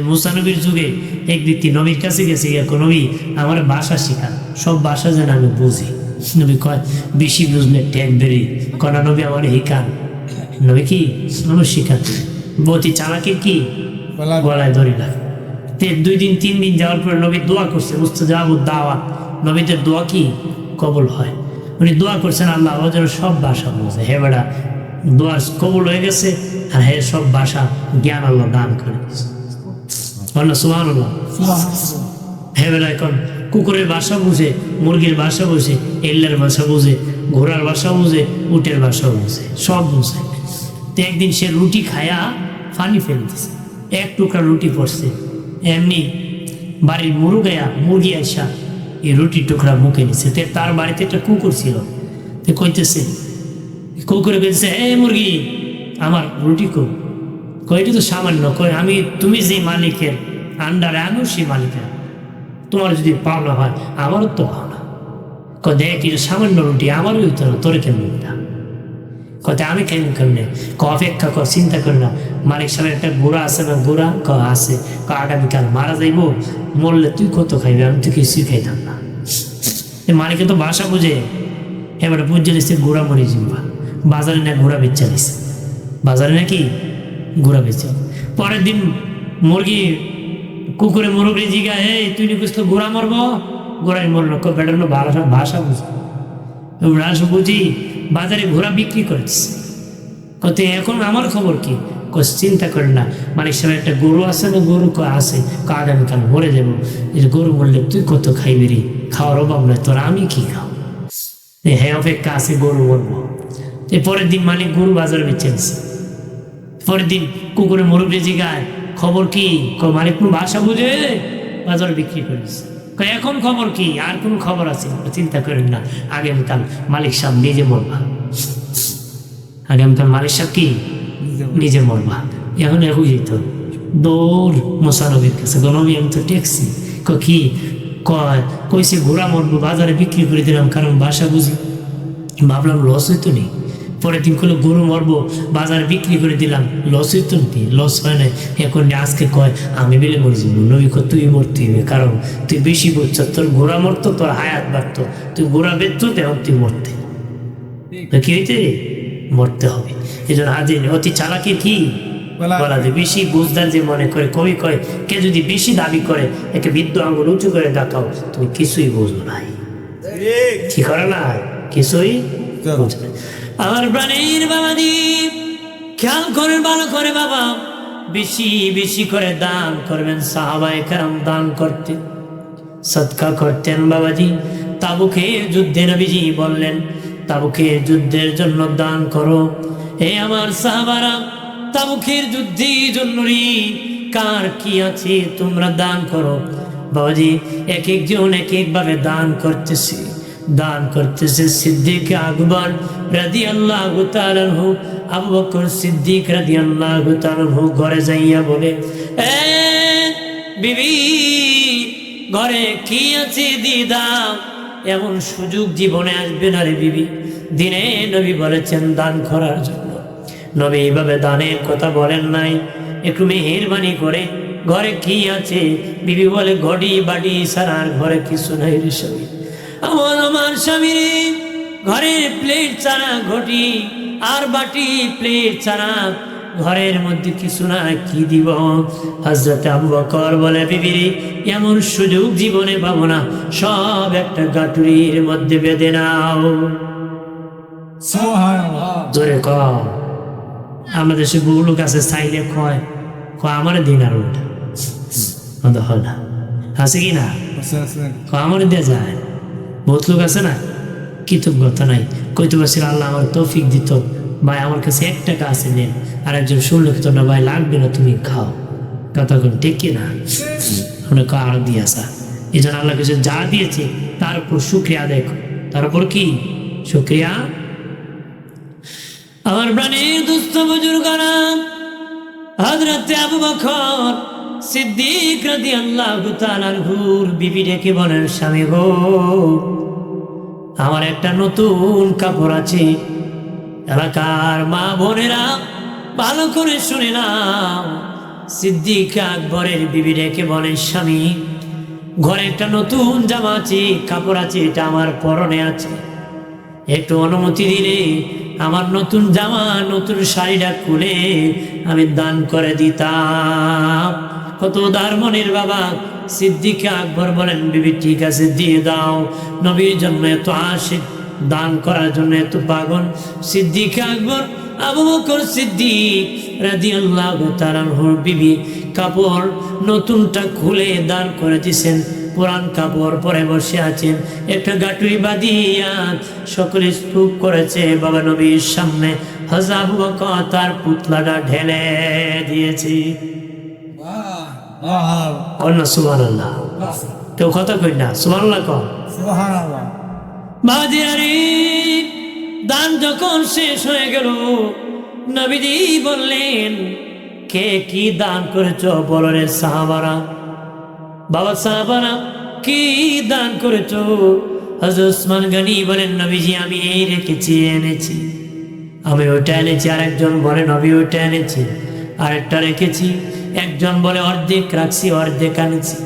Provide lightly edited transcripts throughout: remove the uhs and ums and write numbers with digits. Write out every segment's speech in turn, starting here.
মুসা নবীর যুগে এক ব্যক্তি নবীর কাছে গেছে, নবী আমার ভাষা শিখান, সব ভাষা যেন আমি বুঝি। নবী কয় বেশি বুঝলে ট্যাগ বেরি কনা, নবী আমার হিকান। নবী কি আমার শিখান, বতি চালাকে কি গলায় ধরি না। 2 দিন 3 দিন যাওয়ার পরে নবী দোয়া করছে, মুস্তাজাবুদ দাওয়াত, নবীদের দোয়া কি কবুল হয়। উনি দোয়া করছেন আল্লাহ ও যেন সব ভাষা বোঝে। হে বেড়া, দোয়া কবুল হয়ে গেছে, আর হে সব ভাষা জ্ঞান আল্লাহ দান করে দিয়েছে। সুবহানাল্লাহ। হে বেড়া এখন কুকুরের ভাষা বুঝে, মুরগির ভাষা বুঝে, এল্লার ভাষা বুঝে, ঘোড়ার ভাষা বুঝে, উটের ভাষা বুঝে, সব বুঝে। তো একদিন সে রুটি খায়া পানি ফেলে দিছে, 1 টুকরা রুটি পড়ছে। এমনি বাড়ির মুরগি আইসা এই রুটির টুকরা মুখে নিছে। তার বাড়িতে একটা কুকুর ছিল, কইতেছে, কুকুরে কইতেছে, এই মুরগি আমার রুটি কইটি তো সামান্য, আমি তুমি যে মালিকের আন্ডারে, আমিও সেই মালিকের, তোমার যদি পাওনা হয় আমারও তো পাওনা। দেখ সামান্য রুটি আমারও হইতো না, তোর কেন না? কথা আমি কেমনে অপেক্ষা কর, চিন্তা করি না। মালিক সাহেব একটা গোড়া আছে না, গোড়া আছে, আগামীকাল মারা যাইব, মরলে তুই কত খাইবি, আমি তো কিছুই খাইতাম না। মালিকে তো বাসা বুঝে, এবারে বুঝে দিচ্ছে গোড়া মরি জিম্বা, বাজারে না ঘোড়া বেচা দিচ্ছে, বাজারে নাকি ঘোড়া বেচে। পরের দিন কুকুরে মুরগি জিগা, এই তুই নি বুঝতো ঘোড়া মরবো, ঘোড়াই মরলো, বেটার ভাষা বুঝি, ভাষা বুঝি বাজারে ঘোড়া বিক্রি করেছে। কত এখন আমার খবর কি? চিন্তা করেন না, মালিক সাহেব একটা গরু আছে না, গরু আছে, আগামীকাল মরে যাবো, গরু মরলে তুই কত খাইবি রে, খাওয়ার অভাব নয় তোর, আমি কি খাও? হ্যাঁ অপেক্ষা আছে, গরু মরবো। পরের দিন মালিক গরু বাজারে বেচে দিচ্ছে। পরের দিন কুকুরে মুরগি জিগায়, খবর কি? মালিক কোনো ভাষা বুঝে, বাজারে বিক্রি করেছে। এখন খবর কি? আর কোন খবর আছে? চিন্তা করেন না, আগামীকাল মালিক সাহেব নিজে মরবা, আগামীকাল মালিক সাহেব কি নিজে মরবা। এখন এখন যেত দৌড় মুসা নবীর কাছে, নবী আমি তো ট্যাক্সি কি কইছে ঘোড়া মরবো, বাজারে বিক্রি করে দিলাম কারণ ভাষা বুঝি, ভাবলাম লস হইতো নেই। পরের দিন করলো গরু মরবো, বাজারে বিক্রি করে দিলাম, লস হইতো নেই, লস হয় নাই। এখন আজকে কয় আমি বেলে মরে যাবো, নবী তুই মরতে হবে, কারণ তুই বেশি বুঝছ, তোর ঘোড়া মরতো, তোর হায়াত বাড়তো, তুই ঘোড়া বেচতো, এখন তুই মরতে কি হইতে মরতে হবে। এই জন্য হাজির অতি চালাকি কি বলা যায়, বেশি বুঝদার যে মনে করে, কবি কয় কে যদি বেশি দাবি করে একে বৃদ্ধ আঙুল উঁচু করে দেখাও, তুমি কিছুই বুঝো নাই, কি করে না কিছুই বুঝো না। আমার প্রাণীর বাবা দি খেয়াল করেন ভালো করে বাবা, বেশি বেশি করে দান করবেন। সাহাবায়ে কেরাম দান করতেন, সদকা করতেন বাবাজি। তাবুকের যুদ্ধে নবীজি বললেন, তাবুকের যুদ্ধের জন্য দান করো। এই আমার সাহাবারা, তাবুকের যুদ্ধের জন্য কার কি আছে তোমরা দান করো। বাবাজি এক একজন এক একভাবে দান করতেছে, দান করতেছে। সিদ্দিক আকবর রাদিয়াল্লাহু তাআলা আনহু, আবু বকর সিদ্দিক রাদিয়াল্লাহু তাআলা আনহু ঘরে যাইয়া বলে, এ বিবি ঘরে কি আছে দিদা, এমন সুযোগ জীবনে আসবে না রে বিবি। দিনে নবী বলেছেন দান করার জন্য, নবী এইভাবে দানের কথা বলেন নাই। একটু মেহেরবানি করে ঘরে কি আছে? বিবি বলে ঘড়ি বাড়ি ছাড়া আর ঘরে কিছু নাই রে স্বামী। আমার স্বামী রে ঘরের প্লেট ছাড়া, ঘটি আর বাটি প্লেট ছাড়া ঘরের মধ্যে কিছু না, কি দিব? হযরত আবু বকর বলে, বিবি এমন সুযোগ জীবনে পাবো না, সব একটা গাটুরির মধ্যে বেঁধে নাও। জোরে কর। আমাদের সে বহু লোক আছে চাইলে কয় আমার দিন আর ওটা হয় না, আছে কি না? আমার দেওয়া যায়। বহুত লোক আছে না, কৃতজ্ঞতা নাই, কইতে পারছিল আল্লাহ আমার তৌফিক দিত, ভাই আমার কাছে 1 টাকা আছে নেন, আর একজন শুনলো তো না ভাই লাগবে না তুমি খাও, কথা কোন ঠিক কিনা? আমরা আরো দিয়ে আসা। এই জন্য আল্লাহ কাছে যা দিয়েছে তার উপর শুকরিয়া আদায় করো, তার উপর কি শুকরিয়া। আমার প্রাণের দুস্থ বুজুর্গরা, হযরত আবু বকর সিদ্দিক রাদিয়াল্লাহু তাআলা আনহুর বিবি ডেকে বলেন, স্বামী গো আমার একটা নতুন কাপড় আছে, এলাকার মা বোনেরা ভালো করে শুনে নাও, সিদ্দিক আকবরের বিবি ডেকে বলেন, স্বামী, ঘরে একটা নতুন জামা আছে, কাপড় আছে, এটা আমার পরনে আছে, একটু অনুমতি দিলে আমার নতুন জামা নতুন শাড়িটা খুলে আমি দান করে দিতাম। কত উদার মনের বাবা সিদ্দিক আকবর বলেন, বিবি ঠিক আছে, দিয়ে দাও। নবীর জন্য এত আশিক, দান করার জন্য এত পাগল সিদ্দিক আকবর। আবু বকর সিদ্দিক রাদিয়াল্লাহু তাআলা আনহুর বিবি কাপড় নতুনটা খুলে দান করে দিয়েছেন। পুরান কাপড় পরে বসে আছেন, একটা গাটুরি বাঁধিয়া সকলে স্তূপ করেছে বাবা নবীর সামনে। হযরত আবু বকর তার পুতলাটা ঢেলে দিয়েছে। সুবহানাল্লাহ। কেউ কথা কই না, সুবহানাল্লাহ কর। বাজিয়ারি দান যখন শেষ হয়ে গেল, নবীজি বললেন, কে কি দান করেছ বলো রে সাহাবারা। বাবা সাহাবারা কি দান করেছ? হযরত ওসমান গনি বলেন, নবীজি আমি এই রেখেছি, এনেছি, আমি ওটা এনেছি। আরেকজন বলে, নবী ওটা এনেছি, আরেকটা রেখেছি। একজন বলে অর্ধেক রাখছি, অর্ধেক আনেছি।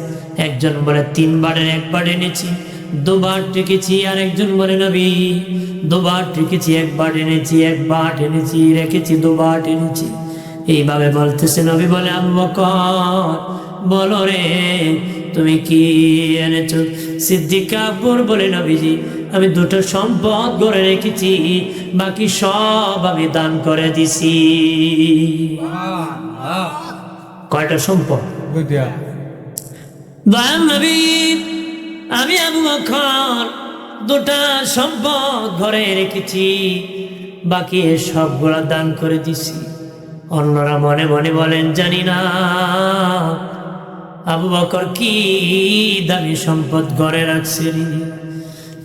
একজন বলে 3 বারের 1 বার এনেছি, 2 বার রেখেছি। আর একজন বলে, নবী 2 বার রেখেছি, 1 বার এনেছি, 1 বার এনেছি, রেখেছি, 2 বার এনেছি। এইভাবে বলতেছে। নবী বলে, আবু বকর বলো রে তুমি কি এনেছো? সিদ্দিক আকবর বলে, নবীজি আমি 2টো সম্পদ গড়ে রেখেছি, বাকি সব আমি দান করে দিছি। কয়টা সম্পদ? দয়াল নবী, আমি আবু বকর 2টা সম্পদ ঘরে রেখেছি, বাকি সবগুলা দান করে দিছি। অন্যরা মনে মনে বলেন, জানি না আবু বকর কি দামি সম্পদ ঘরে রাখছে।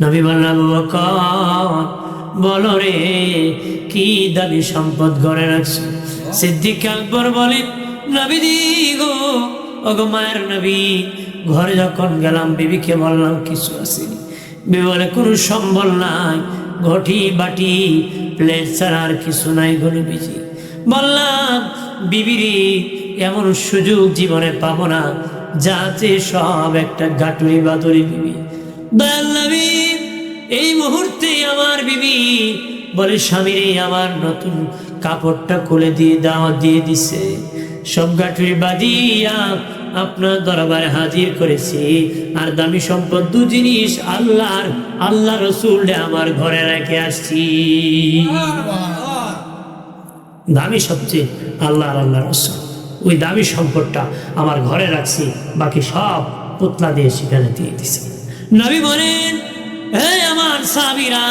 নবী বললেন, আবু বকর বলো রে কি দামি সম্পদ ঘরে রাখছে। সিদ্দিক আকবর বলেন, নবী গো, ওগো মায়ের নবী, ঘরে যখন গেলাম বিবিকে বললাম কিছু আসেনি। বিবি বলে, কোনো সম্বল নাই, ঘটি বাটি প্লেট ছাড়া আর কিছু নাই গো নবীজি। বললাম, বিবিরি এমন সুযোগ জীবনে পাবো না, যাতে সব একটা গাটুরি বাদুরি বিবি। দয়াল নবী এই মুহূর্তে আমার বিবি বলে, স্বামীরে আমার নতুন কাপড়টা খুলে দিয়ে দাওয়াত দিয়ে দিছে, সব গাটুরি বাঁধিয়া আপনার দরবারে হাজির করেছি। আর দামি সম্পদ 2 জিনিস আল্লাহ রসুল আমার ঘরে রেখে আসছি। দামি সবচেয়ে আল্লাহ রসুল, ওই দামি সম্পদটা আমার ঘরে রাখছি, বাকি সব পুতলা দিয়ে সেখানে দিয়ে দিছি। নবী বলেন, হে আমার সাহাবীরা,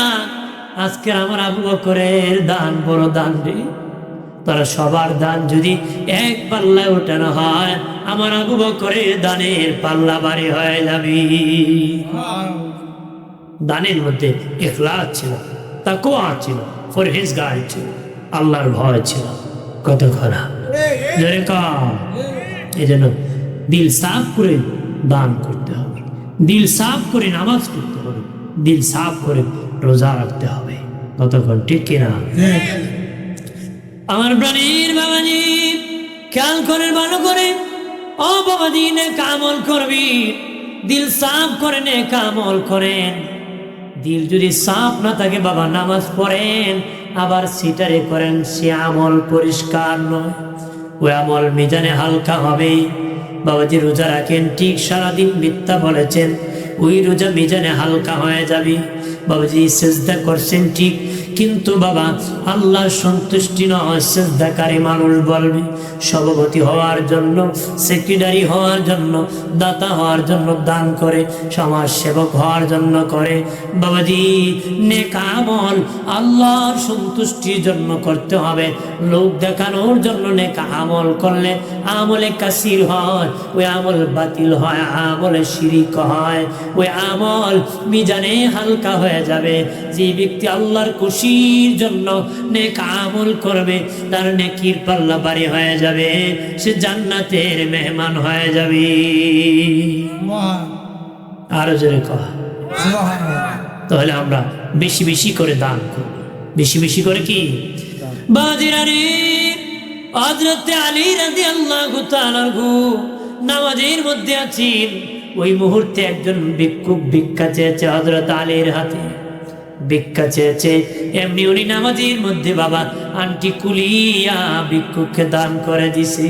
আজকে আমার আবু বকরের দান বড় দান রে। তারা সবার দান যদি 1 পাল্লায় ওঠানো হয়, আমার আবু বকরের দানের পাল্লা ভারী হয়ে যাবে। দানের মধ্যে ইখলাস ছিল, তাকওয়া ছিল, পরহেজগার ছিল, আল্লাহর ভয় ছিল। কত খরা জোরে কম। এই জন্য দিল সাফ করে দান করতে হবে, দিল সাফ করে নামাজ পড়তে হবে, দিল সাফ করে রোজা রাখতে হবে। কতক্ষণ ঠিক কিনা? আমার প্রাণীর বাবাজি খেয়াল করে ভালো করে, ও বাবাজি নেক আমল করবি, দিল সাফ করে নেক আমল করেন। দিল যদি সাফ না থাকে বাবা, নামাজ পড়েন আবার সিটারে করেন, সে আমল পরিষ্কার নয়, ওই আমল মিজানে হালকা হবে। বাবাজি রোজা রাখেন ঠিক, সারাদিন মিথ্যা বলেছেন, ওই রোজা মিজানে হালকা হয়ে যাবে। বাবাজি সেজদা করছেন ঠিক, কিন্তু বাবা আল্লাহর সন্তুষ্টি নয়, সেজদাকারী মানুষ বলবে। সভাপতি হওয়ার জন্য, সেক্রেটারি হওয়ার জন্য, দাতা হওয়ার জন্য দান করে, সমাজ সেবক হওয়ার জন্য করে। বাবাজি নেক আমল আল্লাহর সন্তুষ্টির জন্য করতে হবে, লোক দেখানোর জন্য নেক আমল করলে আমলে কাসির হয়, ওই আমল বাতিল হয়, আমলে শিরিক হয়, ওই আমল মিজানে হালকা হয়ে যাবে। যে ব্যক্তি আল্লাহর খুশির জন্য নেক আমল করবে, তার নেকির পাল্লা ভারী হয়ে যাবে, সে জান্নাতের মেহমান হয়ে যাবে। আরো জোরে কহ। তাহলে আমরা বেশি বেশি করে দান করব, বেশি বেশি করে কি বাজিরারে হযরত আলী রাদিয়াল্লাহু তাআলা নামাজের মধ্যে আছেন। ওই মুহূর্তে একজন ভিক্ষুক ভিক্ষা চেয়েছে হযরত আলীর হাতে, ভিক্ষা চেয়েছে। এমনি উনি নামাজের মধ্যে বাবা আন্টি কুলিয়া ভিক্ষুককে দান করে দিছে।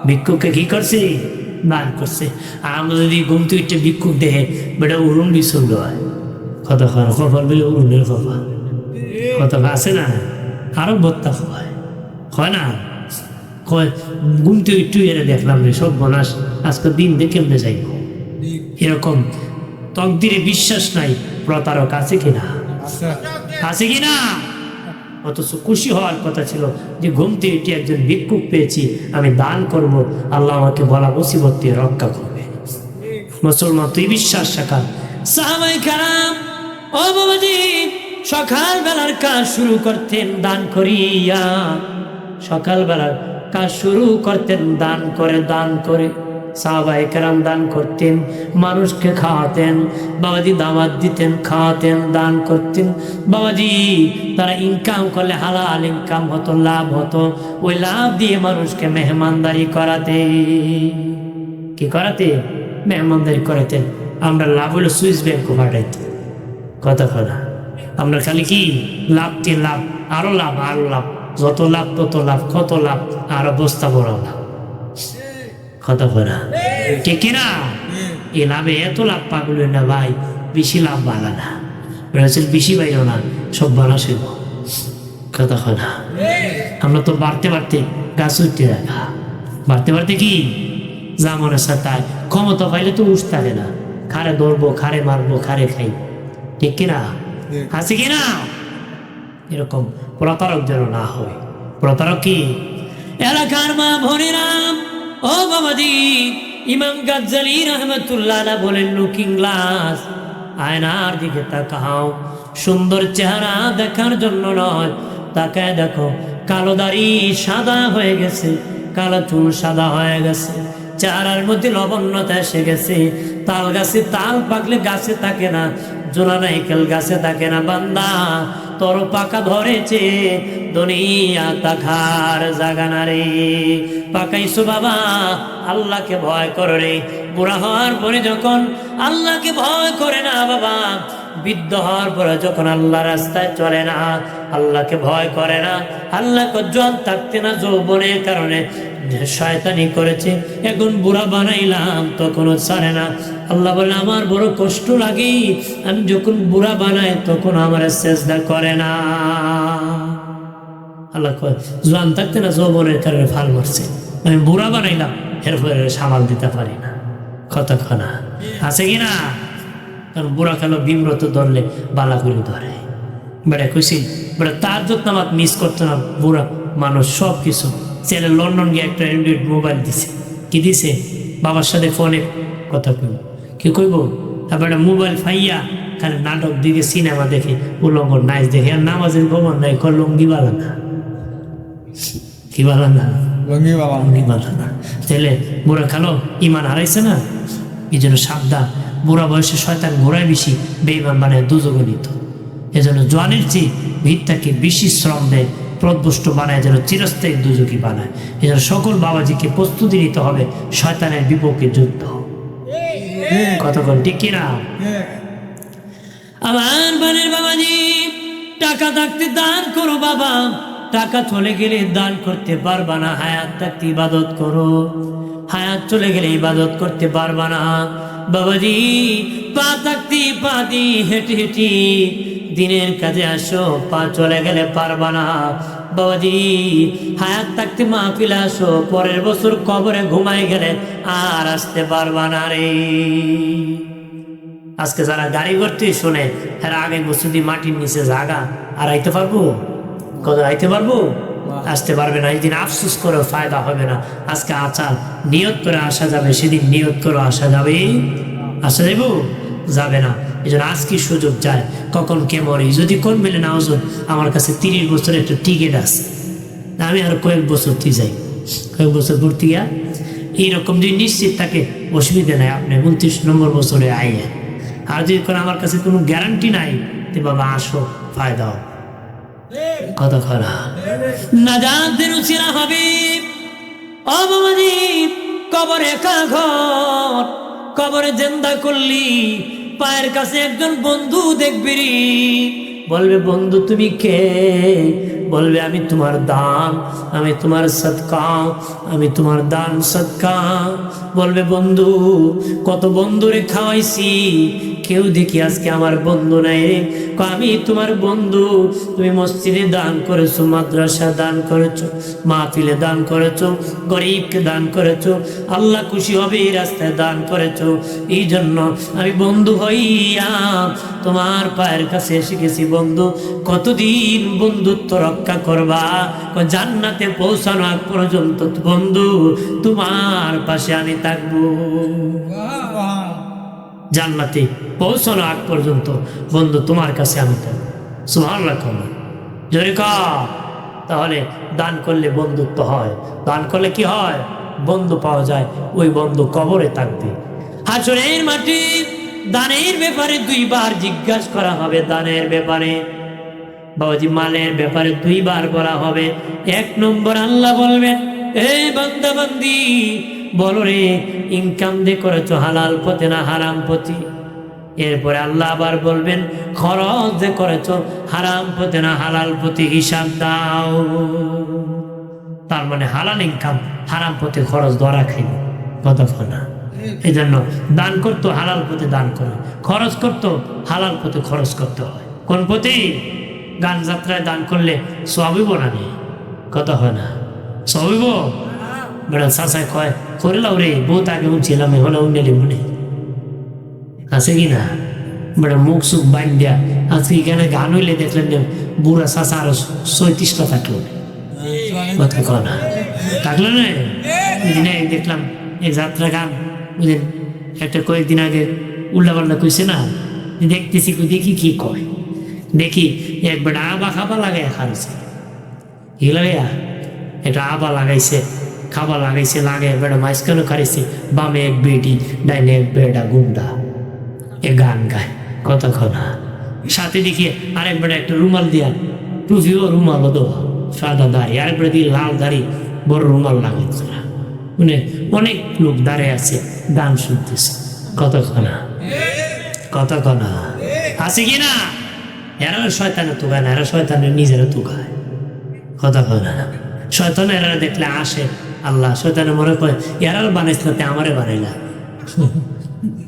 ভিক্ষুককে কি করছে? দান করছে। আর আমরা যদি ঘুম থেকে ভিক্ষুক দেখে বেটা উড়ুন বিশুদ্ধ হয়, কত খবর বলে উড়ুনের খবর কত আছে না, আরো বত্তা হয় না, ঘুমতে একটু এরা দেখলাম রে সব বনাস আজকে দিন দেখে কেমনে যাইব। এরকম তকদিরে বিশ্বাস নাই, প্রতারক আছে কিনা? আছে কিনা? অথচ খুশি হওয়ার কথা ছিল যে ঘুমতে এটি একজন ভিক্ষুক পেয়েছি, আমি দান করব, আল্লাহ আমাকে বলা মুসিবত থেকে রক্ষা করবে। মুসলমান তুই বিশ্বাস রাখা। সাহাবায়ে কেরাম ও বাবাজি সকাল বেলার কাজ শুরু করতেন দান করিয়া, সকাল বেলার কাজ শুরু করতেন দান করে। সাহাবায়ে কেরাম দান করতেন, মানুষকে খাওয়াতেন, বাবাজি দাওয়াত দিতেন, খাওয়াতেন, দান করতেন। বাবাজি তারা ইনকাম করলে হালাল ইনকাম হতো, লাভ হতো, ওই লাভ দিয়ে মানুষকে মেহমানদারি করাতে, কি করাতে? মেহমানদারি করাতেন। আমরা লাভ হলে সুইস ব্যাংকও পাঠাইতাম, কথা কথা। আমরা খালি কি লাভটি লাভ, আরো লাভ, আরো লাভ, যত লাভ তত লাভ, কত লাভ, আরো বস্তা বড় লাভ, কথা বলা ঠিক কিনা? এ লাভে এত লাভ পাগল না ভাই, বেশি লাভ বালা না, বেশি বাইরও না, সব বালা শিব, কথা কথা। আমরা তো বাড়তে বাড়তে গাছ উঠতে দেখা, বাড়তে বাড়তে কি যা মনে সাথে ক্ষমতা পাইলে তো উঠ থাকে না, খারে ধরবো, খারে মারবো, খারে খাই, ঠিক কিনা? আছে কিনা? এরকম প্রতারক যেন না হয়। প্রতারক কি? এলাকার মা ভনেরাম ও বাবাজি, ইমাম গাজ্জালী রাহমাতুল্লাহ আলাইহি বলেন লুকিং গ্লাস, আয়নার দিকে তাকাও, সুন্দর চেহারা দেখার জন্য নয়, তাকায় দেখো কালো দাড়ি সাদা হয়ে গেছে, কালো চুল সাদা হয়ে গেছে, চেহারার মধ্যে লবণ্যতা এসে গেছে। তাল গাছে তাল পাকলে গাছে থাকে না, জোলা নাইকেল গাছে থাকে না। বান্দা তোর পাকা ধরেছে, দুনিয়া তাকার জাগা না রে, পাকাইছো বাবা, আল্লাহকে ভয় করো রে। বুড়া হওয়ার পরে যখন আল্লাহকে ভয় করে না বাবা, বৃদ্ধ হওয়ার পরে যখন আল্লাহ রাস্তায় চলে না, আল্লাহকে ভয় করে না, আল্লাহকে জন থাকতে না যৌবনের কারণে শয়তানি করেছে, এখন বুড়া বানাইলাম তখনও ছাড়ে না। আল্লাহ বলে আমার বড় কষ্ট লাগে, আমি যখন বুড়া বানাই তখন আমার সেজদা করে না। আল্লাহ কয় জোয়ান থাকতে না যৌবনের কারণে ফাল মারছে, আমি বুড়া বানাইলাম এরপরে সামাল দিতে পারি না, কতক্ষণা আছে কিনা? কারণ বুড়া কালো বিমরত ধরলে বালা করে ধরে। বেড়া খুশি বেড়া তার যত্ন আমার মিস করতো না বুড়া মানুষ, সব কিছু ছেলে লন্ডন গিয়ে একটা অ্যান্ড্রয়েড মোবাইল দিছে, কি দিছে? বাবার সাথে ফোনে কথা কইব, কি কইব? তারপরে মোবাইল ফাইয়া খালি নাটক দিকে, সিনেমা দেখে, উলঙ্গ নাচ দেখে, আর নামাজের খবর নাই, লুঙ্গি বালা না, কি বালা না, লুঙ্গি বালা না। ছেলে বুড়া খালো ইমান হারাইছে না, এই জন্য সাবধান। বুড়া বয়সে শয়তান ঘোরায় বেশি, বেঈমান বানায় দুজনে নিত। এজন্য জোয়ানের চেয়ে ভিড়টাকে বেশি শ্রম দেয়, প্রদবষ্ট বানায়, যেন চিরস্থায়ী দুজকি বানায়। এজন্য সকল বাবাজিকে প্রস্তুতি নিতে হবে শয়তানের বিপক্ষে যুদ্ধ, কতক্ষণ ঠিক কিনা? আমার বানের বাবাজি টাকা থাকতে দান করো বাবা, টাকা চলে গেলে দান করতে পারবা না। হায়াত থাকতে ইবাদত করো, হায়াত চলে গেলে ইবাদত করতে পারবা না। বাবাজি পা থাকতে পা দিয়ে হেঁটে হেঁটে দিনের কাজে আসো, পা চলে গেলে পারবা না। বাবাজি হায়াত থাকতে মাহফিলে আসো, পরের বছর কবরে ঘুমাই গেলে আর আসতে পারবা না রে। আজকে যারা গাড়ি করতে শোনে, তারা আগে বছর দিয়ে মাটির নিচে জাগা আর আইতে পারবো? কত আইতে পারবো? আসতে পারবে না। এই দিন আফসোস করে ফায়দা হবে না। আজকে আচার নিয়ত করে আসা যাবে, সেদিন নিয়ত করে আসা যাবে, আসা যাইব যাবে না। এই জন্য আজকে সুযোগ যায়, কখন কে মরে। যদি কোন মেলে না ওজন, আমার কাছে 30 বছরের একটা টিকিট আছে, আমি আর কয়েক বছর তুই যাই, কয়েক বছর ঘুরতে গিয়া এইরকম যদি নিশ্চিত থাকে অসুবিধা নাই, আপনি 29 নম্বর বছরে আইয়েন। আর যদি কোনো আমার কাছে কোনো গ্যারান্টি নাই, তো বাবা আসো, ফায়দা হবে। কথা খরা নাজাতের উচিরা হবে অবাবাজি কবরে কাঘর কবরে জিন্দা করলি পায়ের কাছে একজন বন্ধু দেখবি রে বলবে বন্ধু তুমি কে বলবে আমি তোমার দান আমি তোমার সদকা আমি তোমার দান সদকা বলবে বন্ধু কত বন্ধুরে খাওয়াইছি কেউ দেখি আজকে আমার বন্ধু নাই রে আমি তোমার বন্ধু তুমি মসজিদে দান করেছো মাদ্রাসা দান করেছো মাহফিলে দান করেছো গরিবকে দান করেছো আল্লাহ খুশি হবে এই রাস্তায় দান করেছো এই জন্য আমি বন্ধু হইয়া তোমার পায়ের কাছে এসে গেছি বন্ধু কতদিন বন্ধুত্ব রক্ষা করবা জান্নাতে পৌঁছানো আগ পর্যন্ত বন্ধু তোমার পাশে আমি থাকবো জান্নাতে পৌঁছানো আগ পর্যন্ত বন্ধু তোমার কাছে আমি থাকবো সুবহানাল্লাহ জোরে কা তাহলে দান করলে বন্ধুত্ব হয় দান করলে কি হয় বন্ধু পাওয়া যায় ওই বন্ধু কবরে থাকবে হাসরের মাটি দানের ব্যাপারে দুইবার জিজ্ঞাসা করা হবে দানের ব্যাপারে বাবাজি মালের ব্যাপারে দুইবার করা হবে এক নম্বর আল্লাহ বলবেন এই বান্দা বান্দি বলো রে ইনকাম দিয়ে করেছো হালাল পথে না হারাম পথে এরপরে আল্লাহ আবার বলবেন খরচ যে করেছো হারাম পথে না হালাল পথে হিসাব দাও তার মানে হালাল ইনকাম হারাম পথে খরচ ধরা খাইবে কতক্ষণ না এই জন্য দান করতো হালাল পথে দান করে খরচ করতো হালাল পথে খরচ করতে হয় কোন পথে গান যাত্রায় দান করলে সবিব না নেই কথা হয় না সবিব বেড়া চাষায় কয় করলাও রে বহুত আগে উঠছিলাম হলে উঠলে মনে আছে কি না বেড়া মুখ সুখ বাইন দেয়া আজকে এখানে গান হইলে দেখলেন যে বুড়া চাষা আরো 37টা থাকলো কথা কয় না থাকলো না দেখলাম এই যাত্রা গান বুঝলেন একটা কয়েকদিন আগে উল্টা পাল্টা কইছে না দেখতেছি দেখি কি কয় দেখি এক বেটা আবা খাবা লাগাই খাইছে কি লাগাইয়া একটা আবা লাগাইছে খাবা লাগাইছে লাগাই বেটা মাঝখানে খাইছে বামে এক বেটি ডাইনে এক বেটা গুন্ডা এ গান গায় কতক্ষণ সাথে দেখি আরেক বেটা একটা রুমাল দিয়া টুফিও রুমালও দেওয়া সাদা দাড়ি আরেক বেটা দিয়ে লাল দাড়ি বড় রুমাল লাগাইছে মানে অনেক লোক দাঁড়িয়ে আছে গান শুনতেছে কতক্ষণ আছে কি না এরা শয়তানে তুগায় না এরা শয়তানের নিজেরা তুগায় কতক্ষণ শয়তান এরা দেখলে আসে আল্লাহ শয়তানে মনে করে এরা বানাইছিলাতে আমারে বানাইলা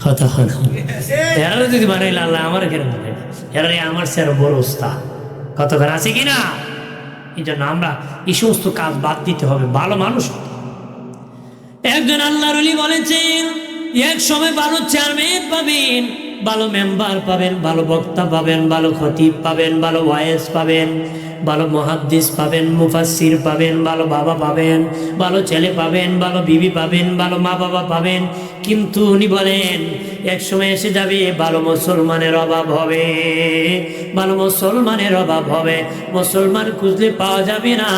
কতক্ষণ এরা যদি বানাইলা আল্লাহ আমার কেন বানাইলা এরা আমার সে আরো বড় উস্তাদ কতক্ষণ আছে কি না এই জন্য আমরা এই সমস্ত কাজ বাদ দিতে হবে ভালো মানুষ একজন আল্লাহর ওলি বলেছেন এক সময় ভালো চেয়ারম্যান পাবেন ভালো মেম্বার পাবেন ভালো বক্তা পাবেন ভালো খতিব পাবেন ভালো ওয়াইজ পাবেন ভালো মুহাদ্দিস পাবেন মুফাসসির পাবেন ভালো বাবা পাবেন ভালো ছেলে পাবেন ভালো বিবি পাবেন ভালো মা বাবা পাবেন কিন্তু উনি বলেন এক সময় এসে যাবে ভালো মুসলমানের অভাব হবে ভালো মুসলমানের অভাব হবে মুসলমান খুঁজলে পাওয়া যাবে না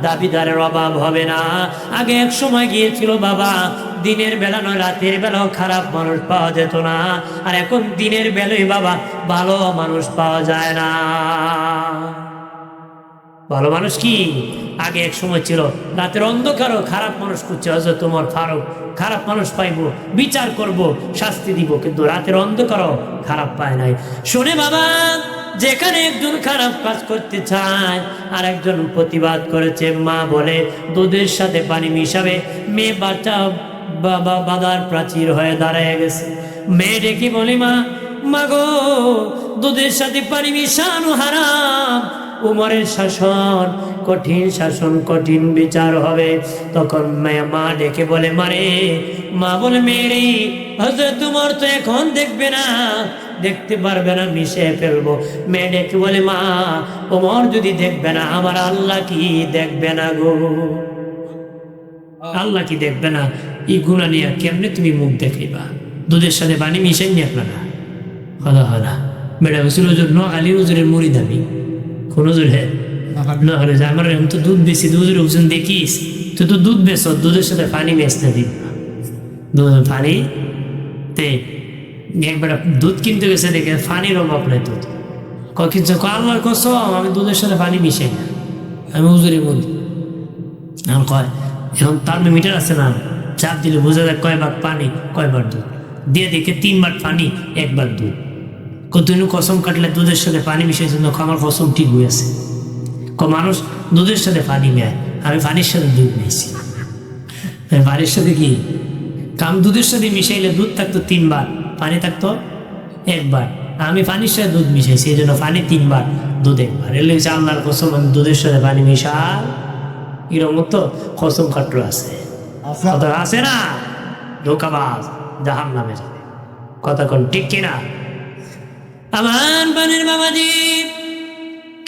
দাবিদারের অভাব হবে না আগে এক সময় গিয়েছিল বাবা দিনের বেলা নয় রাতের বেলাও খারাপ মানুষ পাওয়া যেত না আর এখন দিনের বেলায় বাবা ভালো মানুষ পাওয়া যায় না ভালো মানুষ কি আগে এক সময় ছিল রাতের অন্ধকারও খারাপ মানুষ খুঁজছে হযরত ওমর ফারুক খারাপ মানুষ পাইব বিচার করব শাস্তি দিব কিন্তু রাতের অন্ধকারও খারাপ পায় নাই শুনে বাবা যেখানে একজন খারাপ কাজ করতে চায় আর একজন প্রতিবাদ করেছে মা বলে দুধের সাথে পানি মিশাবে মেয়ে বাচ্চা বাবা বাধার প্রাচীর হয়ে দাঁড়ায় গেছে মেয়ে ডেকে বলি মা গো দুধের সাথে পানি মিশানো হারাম উমরের শাসন কঠিন বিচার হবে তখন মা ডেকে বলে মারে মা বলে মেরে হযরত উমর তো এখন দেখবে না দেখতে পারবে না মিশে ফেলবো মেয়ে ডেকে বলে মা ওমর যদি দেখবে না আমার আল্লাহ কি দেখবে না গো আল্লাহ কি দেখবে না এই গুণা নিয়ে কেমনে তুমি মুখ দেখাইবা দুধের সাথে পানি মিশাই নি আপনারা কথা হয় না বেড়া হুজুর নোয়াখালী হুজুরের মুড়ি দাবি কোন হুজুর হ্যাঁ না হলে যে আমার তো দুধ বেশি হুজুর হুজুর দেখিস তুই তো দুধ বেশ দুধের সাথে পানি বেচতে দিন দুধ পানি তে একবার দুধ কিনতে গেছে দেখে পানির অভাব নাই দুধ কিছু আল্লাহর কসম আমি দুধের সাথে পানি মিশাই না, আমি হুজুরি বলি। এখন কয় এখন থার্মোমিটার আছে না, চাপ দিলে বোঝা যায় কয় ভাগ পানি কয় ভাগ দুধ, দিয়ে দেখে 3 ভাগ পানি 1 ভাগ দুধ। কতদিন কসম কাটলে দুধের সাথে পানি মিশাইছে না, আমার কসম ঠিক হয়েছে। মানুষ দুধের সাথে পানি নেয়, আমি পানির সাথে দুধ নিয়েছি। পানির সাথে কি কাম, দুধের সাথে মিশাইলে দুধ থাকতো 3 বার, পানি থাকতো 1 বার। আমি পানির সাথে দুধ মিশাইছি, এই জন্য পানি 3 বার, দুধ 1 বার। এলে হচ্ছে আল্লাহর কসম আমি দুধের সাথে পানি মিশাই, এরকম তো কসম কাট্র আছে, কথা আছে না? ধোকাবাজ জাহান্নামে যাবে, কথা কোন ঠিক কিনা? আমার বানের বাবাজি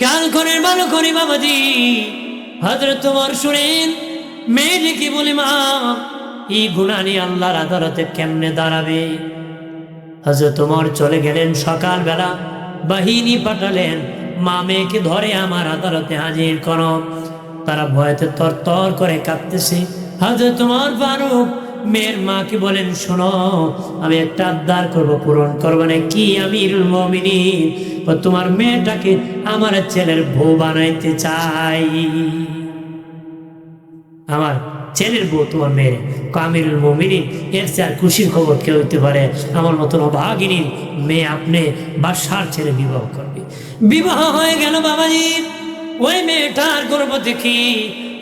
কাল করে ভালো করে বাবাজি, হযরত তোমার শুনেন মেয়ে কি বলি, মা এই গুনাহ নিয়ে আল্লাহর আদালতে কেমনে দাঁড়াবে? হযরত তোমার চলে গেলেন, সকালবেলা বাহিনী পাঠালেন, মা মেয়েকে ধরে আমার আদালতে হাজির করো। তারা ভয়তে তরতর করে কাঁপতেছে। হযরত তোমার ফারুক মেয়ের মাকে বলেন, শোনো আমি একটা আবদার করবো, পূরণ করবো না কি আমিরুল মুমিনিন? তোমার মেয়েটাকে আমার ছেলের বউ বানাইতে চাই, আমার ছেলের বউ তোমার মেয়ে। আমিরুল মুমিনিন এর চেয়ে আর খুশির খবর কে হইতে পারে? আমার মতন অভাগিনীর মেয়ে আপনি বাদশার ছেলে বিবাহ করবে। বিবাহ হয়ে গেল বাবাজি। ওই মেয়েটার গর্ভ দেখি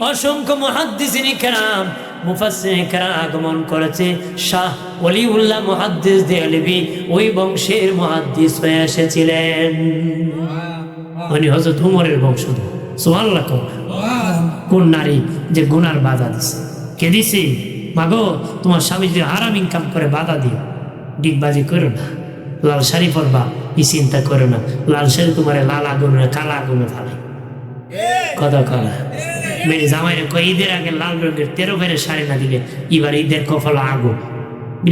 অসংখ্য মুহাদ্দিসিন কেরাম মুফাসসিরিন কেরাম আগমন করেছে। শাহ ওলিউল্লাহ মুহাদ্দিস দেহলভী ওই বংশের মুহাদ্দিস হয়ে এসেছিলেন, উনি হযরত উমরের বংশধর। সুবহানাল্লাহ। কোন নারী যে গুনার বাধা দিছে? কে দিছে? মাগো তোমার স্বামী যদি হারাম ইনকাম করে বাধা দিও, ডিগবাজি করো না, লাল শাড়ি পরবা এই চিন্তা করো না, লাল শাড়ি তোমার লাল আগুনে কালা আগুনে ফালে, কথা কলা। মেয়ে জামাইরে কয় ঈদের আগে লাল রঙের 13 ফেরের শাড়ি না দিলে এবার ঈদের কপাল আগুন,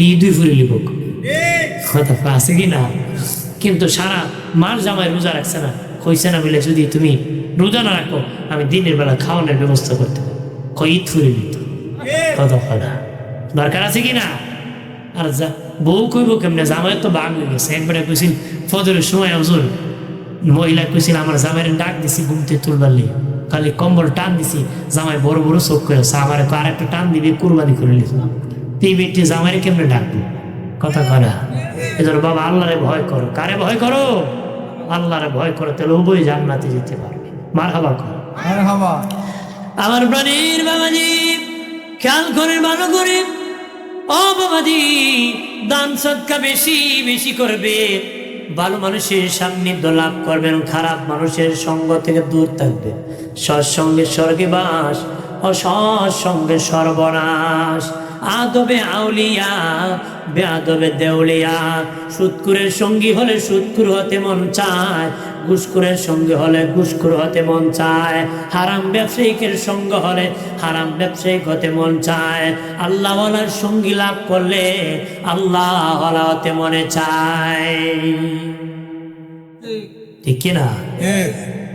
ঈদই ফুরে লিব, কথা আছে কি না? কিন্তু সারা মার জামাই রোজা রাখছে না, কইছে না বলে যদি তুমি রোজা না রাখো আমি দিনের বেলা খাওয়ানোর ব্যবস্থা করতে, কয় ঈদ ফুরে নিত, কথা কলা দরকার আছে কি না? আর যা বউ কইব কেমনে? জামাই তো বাঘ হয়ে গেছে। একবারে কইছিল ফজরের সময় হুজুর, মহিলা কইছিল আমার জামাইয়ের ডাক দিছি ঘুমতে তুলবার লিয়ে, খালি কম্বল টান দিছি, জামাই বড় বড় চোখ করে আমার আর একটা টান দিবি কুরবানি করে লিখলাম। এই ব্যক্তি জামাইরে কেমনে ডাকবো, কথা করা। এজন্য বাবা আল্লাহরে ভয় করো। কারে ভয় করো? আল্লাহরে ভয় করো, তাহলে উভয় জান্নাতে যেতে পারবে। মারহাবা করো। আমার প্রাণীর বাবাজি খেয়াল করে ভালো করে, ও বাবাজি দান সদকা বেশি বেশি করবে, ভালো মানুষের সান্নিধ্য লাভ করবেন, খারাপ মানুষের সঙ্গ থেকে দূর থাকবে। সৎসঙ্গে স্বর্গে বাস, অসৎসঙ্গে সর্বনাশ। আদবে আউলিয়া বেআদবে দেউলিয়া। সুদকুরের সঙ্গী হলে সুদকুর হতে মন চায়, ঘুষখোরের সঙ্গে হলে ঘুষখোর হতে মন চায়, হারাম ব্যবসায়িকের সঙ্গ হলে হারাম ব্যবসায়িক হতে মন চায়। আল্লাহওয়ালার সঙ্গী লাভ করলে আল্লাহওয়ালা হতে মনে চায়, ঠিক কিনা?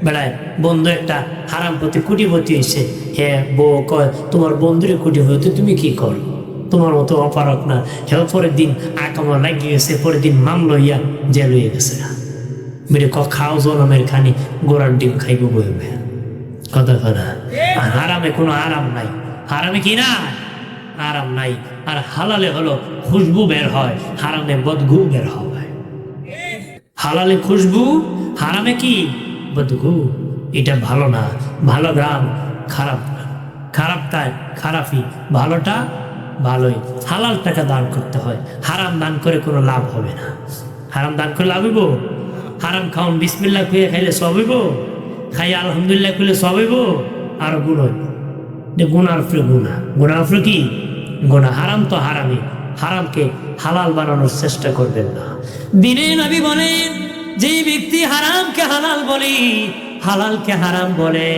বেড়ায় বন্ধু একটা হারাম পথে কোটিপতি এসে, হ্যাঁ বউ কয় তোমার বন্ধুরে কোটিপতি, তুমি কি করো? তোমার মতো অপারক না। হ্যাঁ পরের দিন আকামা লাগিয়ে গেছে, পরের দিন মাম লইয়া জেল হয়ে গেছে। মেরে খাও জনমের খানি গোড়ার ডিম খাইব বইবে, কথা কথা। আর হারামে কোনো আরাম নাই। হারামে কি না আরাম নাই। আর হালালে হলো খুশবু বের হয়, হারামে বদগু বের হয়। হালালে খুশবু, হারামে কি বদগু। এটা ভালো না। ভালো গ্রাম, খারাপ গ্রাম, খারাপটায় খারাপই, ভালোটা ভালোই। হালাল টাকা দান করতে হয়, হারাম দান করে কোনো লাভ হবে না। হারাম দান করে লাভ হইব? হারাম খাওন বিসমিল্লাহ খুঁয়ে খাইলে সব হইব, খাই আলহামদুলিল্লাহ খুলে সব হইব, আর গুণ হইব। গুণার উপরে গুণা, গুণার উপরে কি গুণা। হারাম তো হারামি, হারামকে হালাল বানানোর চেষ্টা করবেন না। দিনে নবী বলেন যে ব্যক্তি হারামকে হালাল বলে, হালালকে হারাম বলে,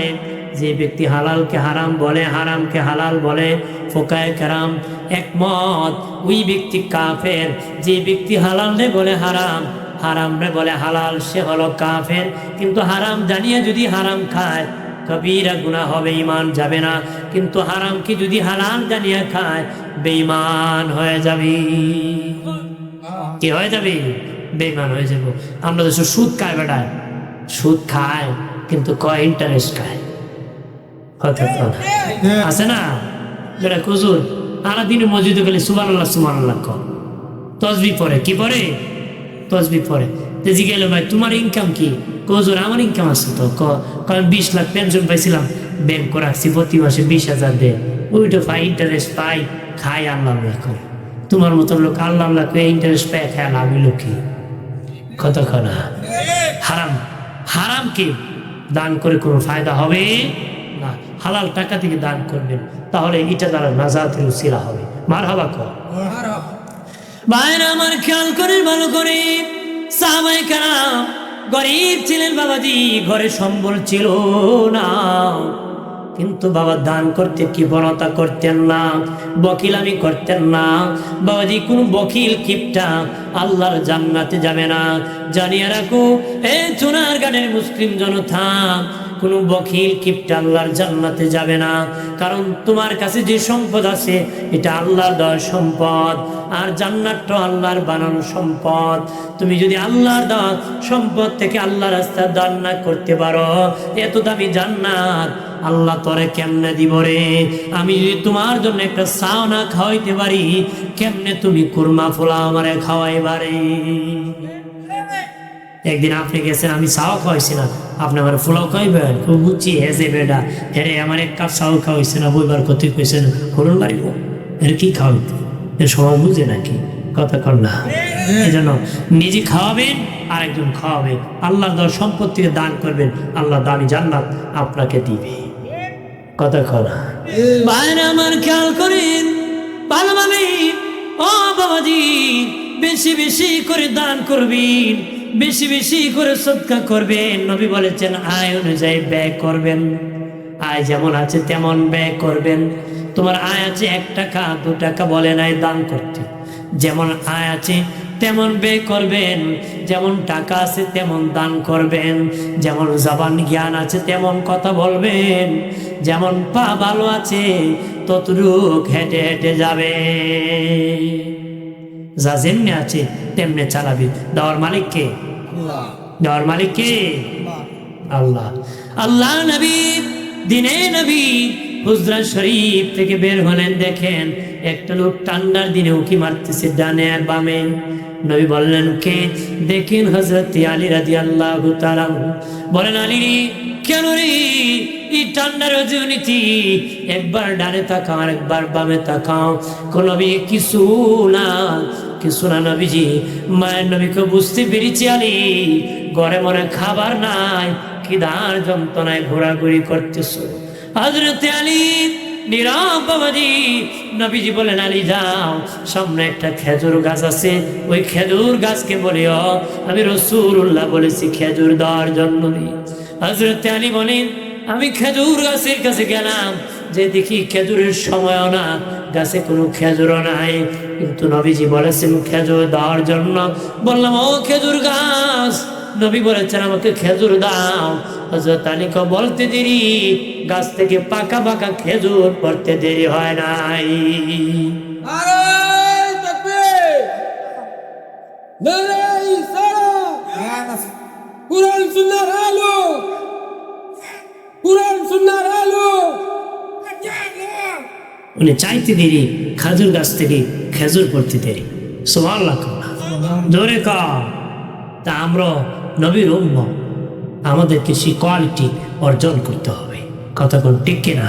যে ব্যক্তি হালালকে হারাম বলে, হারামকে হালাল বলে, ফোকায়ে কেরাম একমত ওই ব্যক্তি কাফের। যে ব্যক্তি হালাল রে বলে হারাম, হারাম রে বলে হালাল, সে হলো কাফের। কিন্তু হারাম জানিয়ে যদি হারাম খায় কবিরা গুনাহ হবে, ঈমান যাবে না। কিন্তু হারামকে যদি হালাল জানিয়ে খায় বেঈমান হয়ে যাবে। কি হয়ে যাবে? বেঈমান হয়ে যাব। আমরা তো সুদ খায় বেড়ায়, সুদ খায় কিন্তু কয় ইন্টারেস্ট খায়, কথা আছে না? যেটা কুজুর আনা দিনে মসজিদে গেলে সুবহানাল্লাহ কর, তসবি পড়ে, কি পড়ে? তসবি পড়ে। তেজি গেলে ভাই তোমার ইনকাম কি? কুজুর আমার ইনকাম আছে তো, কারণ 20 লাখ পেনশন পাইছিলাম, ব্যাংক করে রাখছি, প্রতি মাসে 20,000 দেয়, ওইটা পাই, ইন্টারেস্ট পাই, খাই, আল্লাহ করে। তোমার মতো লোক আল্লাহ করে ইন্টারেস্ট পায়, খায়, লাভ হইল কি? কথা না। হারাম, হারামকে দান করে কোনো ফায়দা হবে না। হালাল টাকা থেকে দান করবেন, তাহলে এটা দ্বারা নাজাতের উসিলা হবে। মারহাবা কর। ভাইরা আমার খেয়াল করেন ভালো করে, সাহাবায়ে কেরাম গরিব ছিলেন বাবাজি, ঘরে সম্বল ছিল না, কিন্তু বাবা দান করতে কি বনতা করতেন না, বকিলামি করতেন না। বাবাজি কোন বকিল কিপটা আল্লাহর জান্নাতে যাবে না, জানিয়ে রাখো এ চুনার গানের মুসলিম জনতা, কোন বকিল কিপটা আল্লাহর জান্নাতে যাবে না। কারণ তোমার কাছে যে সম্পদ আছে এটা আল্লাহর দেওয়া সম্পদ, আর জান্নাতটা আল্লাহর বানানো সম্পদ। তুমি যদি আল্লাহর দেওয়া সম্পদ থেকে আল্লাহর রাস্তায় দান না করতে পারো, এত দামি জান্নাত আল্লাহ তোরে কেমনে দিব রে? আমি যদি তোমার জন্য একটা চাও না খাওয়াইতে পারি, কেমনে তুমি কুরমা ফোলা আমারে খাওয়াইবারে? একদিন আপনি গেছেন, আমি চাও খাওয়াইছি না, আপনি আমার ফুলাও খাওয়াইবেন? খুব বুঝছি হেজে বেডা, হেরে আমার এক কাপ চাও খাওয়াইছে না, বইবার কথে কইছেন হরণ বাড়িব, এর কি খাওয়াইতে? এর সময় বুঝে নাকি? কথা কর না। এই জন্য নিজে খাওয়াবেন, আর একজন খাওয়াবে, আল্লাহর দেওয়া সম্পদ থেকে দান করবেন, আল্লাহ দামি জান্নাত আপনাকে দিবে। কথা করা ভাইরা আমার খেয়াল করেন ভালোভাবে, ও বাবাজি বেশি বেশি করে দান করবেন, বেশি বেশি করে সদকা করবেন। নবী বলেছেন আয় অনুযায়ী ব্যয় করবেন, আয় যেমন আছে তেমন ব্যয় করবেন। তোমার আয় আছে 1 টাকা 2 টাকা বলে নাই দান করতে, যেমন আয় আছে তেমন ব্যয় করবেন, যেমন টাকা আছে তেমন দান করবেন, যেমন জবান জ্ঞান আছে তেমন কথা বলবেন, যেমন পা ভালো আছে ততটুক হেঁটে হেঁটে যাবে, যা যেমনি আছে তেমনি চালাবি। দেওয়ার মালিক কে? দেওয়ার মালিক কে? আল্লাহ। আল্লাহ নবী দিনে নবী হুজরা শরীফ থেকে বের হলেন, দেখেন একটা লোক ঠান্ডার দিনে উঁকি মারতেছে ডানে আর বামে। নবী বললেন কে? দেখেন হযরত আলী রাদিয়াল্লাহু তাআলা। বলেন আলী কেন রে এই ঠান্ডার রাজনীতি? একবার ডানে তাকাও আর একবার বামে তাকাও। কোন নবী কিছু না, কিছু না নবীজি। মায়ের নবীকে বুঝতে পেরেছি আলী, ঘরে মনে খাবার নাই, খিদার যন্ত্রণায় ঘোরাঘুরি করতেছো। হযরত আলী নীরব বাবাজি। নবীজি বলেন আলী যাও, সামনে একটা খেজুর গাছ আছে, ওই খেজুর গাছকে বলিও আমি রাসূলুল্লাহ বলেছি খেজুর দেওয়ার জন্য। হযরত আলী বলেন আমি খেজুর গাছের কাছে গেলাম, যে দেখি খেজুরের সময়ও না, গাছে কোনো খেজুরও নাই, কিন্তু নবীজি বলেছেন খেজুর দেওয়ার জন্য। বললাম ও খেজুর গাছ, নবী বলেছেন আমাকে খেজুর দাও। হযরত আলীকে বলতে দেরি, গাছ থেকে পাকা পাকা খেজুর পড়তে দেরি হয় নাই। নারায়ে তাকবীর, নারায়ে ইসলাম, কুরআন সুন্নাহর আলো, কুরআন সুন্নাহর আলো। উনি চাইতে দেরি, খেজুর গাছ থেকে খেজুর পড়তে দেরি। সুবহানাল্লাহ, জোরে কর। তা আমরা নবীর উম্মত, আমাদেরকে সেই কোয়ালিটি অর্জন করতে হবে। কথা কোন ঠিক কিনা?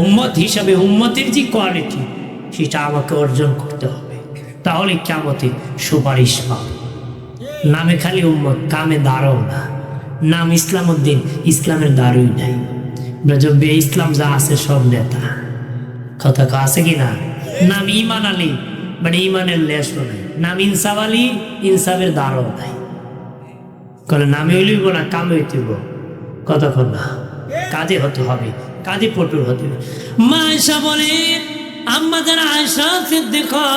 উম্মত হিসাবে উম্মতের যে কোয়ালিটি সেটা আমাকে অর্জন করতে হবে, তাহলে কিয়ামতে সুপারিশ পাবো। নামে খালি উম্মত, কামে দাঁড়াও না। নাম ইসলাম উদ্দিন, ইসলামের দাঁড়ই নাই। বে ইসলাম যা আছে সব নেতা। কথা আছে কিনা? নাম ইমান আলী, মানে ইমানের লেশও নাই। নাম ইনসাফ আলী, ইনসাফের দাঁড়ও নাই। নামে হইলিব না, কামে হইতেব। কতক্ষণ না কাজে হতে হবে, কাজে পটুর হতে হবে। মা আয়েশা বলেন, আম্মা জান আয়েশা সিদ্দিকা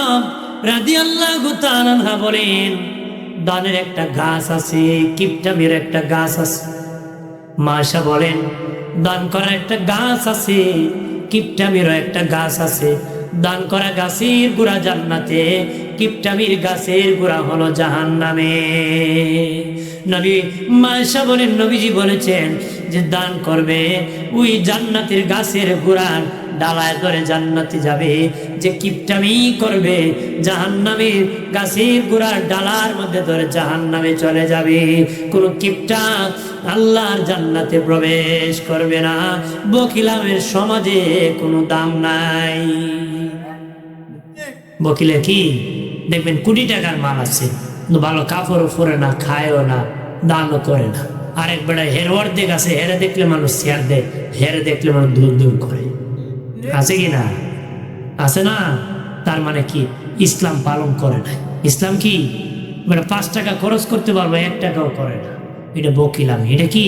রাদিয়াল্লাহু তাআলা আনহা বলেন দানের একটা গাছ আছে, কিপটামের একটা গাছ আছে। মা আয়েশা বলেন দান করার একটা গাছ আছে, কিপটামেরও একটা গাছ আছে। দান করা গাছের গোড়া জান্নাতে, কিপটামির গাছের গোড়া হলো জাহান্নামে। নবী মায়েশা বলেন নবীজি বলেছেন যে দান করবে ওই জান্নাতের গাছের গোড়ার ডালায় ধরে জান্নাতে যাবে, যে কিপটামি করবে জাহান্নামের গাছের গোড়ার ডালার মধ্যে ধরে জাহান্নামে চলে যাবে। কোন কিপটা আল্লাহর জান্নাতে প্রবেশ করবে না। বকিলামের সমাজে কোনো দাম নাই। বকিলে কি দেখবেন কোটি টাকার মাল আছে, কিন্তু ভালো কাপড়ও পরে না, খায়ও না, দানও করে না। আরেক বেড়ায় হের অর্ধেক আছে, হেরে দেখলে মানুষ শেয়ার দেয়, হেরে দেখলে মানুষ দূর দূর করে। আছে কি না? আছে না? তার মানে কি ইসলাম পালন করে না। ইসলাম কি মানে 5 টাকা খরচ করতে পারবো, 1 টাকাও করে না, এটা বকিলাম। এটা কি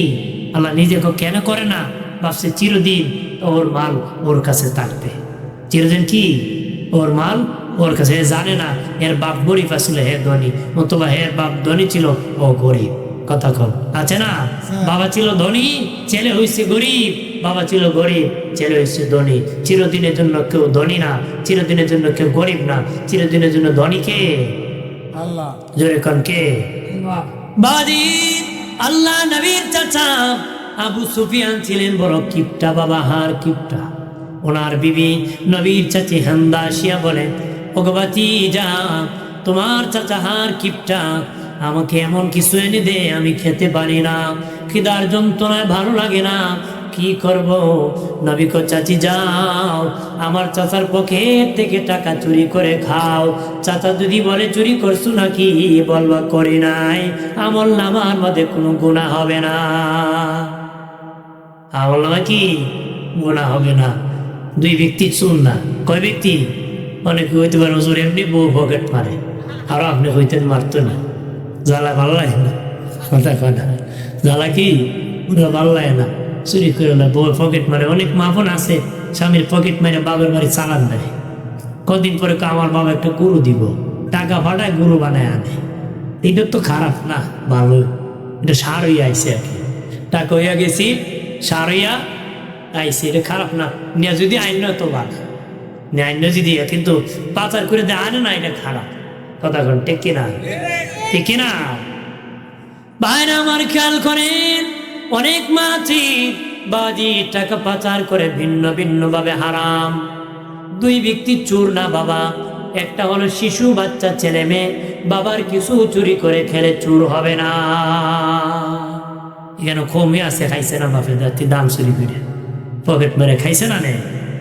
আল্লাহ নিজেকে কেন করে না? ভাবছে চিরদিন ওর মাল ওর কাছে থাকবে, চিরদিন কি ওর মাল ওর কাছে। জানে না এর বাপ গরিব আসলে হে ধনী, অথবা এর বাপ ধনী ছিল ও গরিব। কথা কন আছে না? বাবা ছিল ধনী, ছেলে হয়েছে গরিব, বাবা ছিল গরিব, ছেলে হয়েছে ধনী। চিরদিনের জন্য কেউ ধনী না, চিরদিনের জন্য কেউ গরিব না, চিরদিনের জন্য ধনী কে? আল্লাহ। জোরে কন কে? বাদি আল্লাহ নবীর চাচা আবু সুফিয়ান ছিলেন বড় কিপটা, বাবা হার কিপটা। ওনার বিবি নবীর চাচি হান্দা আসিয়া বলে, ওগবাতি যা তোমার চাচা হার কিপটা, আমাকে এমন কিছু এনে দে, আমি খেতে পারি না, খিদার যন্ত্রণায় ভালো লাগে না, কি করব? নবী কো চাচি যাও আমার চাচার পকেট থেকে টাকা চুরি করে খাও। চাচা যদি বলে চুরি করছো নাকি, বলবা করি নাই, আমল নামার মধ্যে কোনো গুনাহ হবে না। আমল নামা কি গুনাহ হবে না। 2 ব্যক্তি চুর না, কয় ব্যক্তি? অনেকে হইতে পারে হুজুর এমনি বউ পকেট মারে, আর আপনি হইতেন মারতো না। জ্বালা ভালো লাগে না, কথা কয় না। জ্বালা কি ওরা ভালো লাগে না, চুরি করে না, বউ পকেট মারে। অনেক মাপন আছে স্বামীর পকেট মারে বাবার বাড়ি চালান দেয়। কদিন পরে আমার বাবা একটা গরু দিব, টাকা ফাটায় গরু বানায় আনে। এটা তো খারাপ না, ভালো। এটা সার হইয়া আইসে আর কি, টাকা হইয়া গেছি সার হইয়া আইসে, এটা খারাপ না। নিয়ে যদি আইন তো ভালো, আইন যদি, কিন্তু পাচার করে দেয় আনে না, এটা খারাপ। কথা কন ঠিক কিনা? ঠিক কিনা? ভাইরা আমার খেয়াল করেন, অনেক মাছি বাজি টাকা পাচার করে ভিন্ন ভিন্ন ভাবে হারাম। 2 ব্যক্তি চোর না বাবা, একটা হলো শিশু বাচ্চা ছেলে মেয়ে, বাবার কিছু চুরি করে খেলে চোর হবে না। এখানে কমে আছে, খাইছে না বাপের দাঁতি দাম চুরি করে, পকেট মেরে খাইছে না, নে